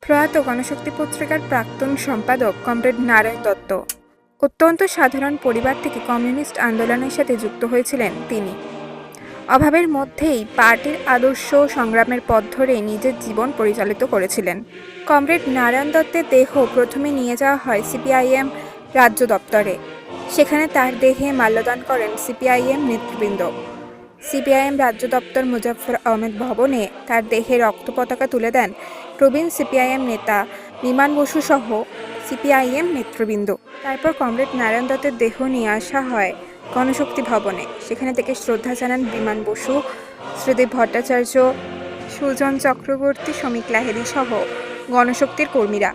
প্রয়াত গণশক্তি পত্রিকার প্রাক্তন সম্পাদক কমরেড নারায়ণ দত্ত। অত্যন্ত সাধারণ পরিবার থেকে কমিউনিস্ট আন্দোলনের সাথে যুক্ত হয়েছিলেন তিনি। অভাবের মধ্যেই পার্টির আদর্শ সংগ্রামের পথ ধরে নিজের জীবন পরিচালিত করেছিলেন। কমরেড নারায়ণ দত্তের দেহ প্রথমে নিয়ে যাওয়া হয় সিপিআইএম রাজ্য দপ্তরে। সেখানে তার দেহে মাল্যদান করেন সিপিআইএম নেতৃবৃন্দ। সিপিআইএম রাজ্য দপ্তর মুজাফফর আহমেদ ভবনে তার দেহে রক্ত পতাকা তুলে দেন প্রবীণ সিপিআইএম নেতা বিমান বসু সহ সিপিআইএম নেতৃবৃন্দ। তারপর কমরেড নারায়ণ দত্তের দেহ নিয়ে আসা হয় গণশক্তি ভবনে। সেখানে থেকে শ্রদ্ধা জানান বিমান বসু, শ্রীদেব ভট্টাচার্য, সুজন চক্রবর্তী, শ্রমিক লাহিড়ী সহ গণশক্তির কর্মীরা।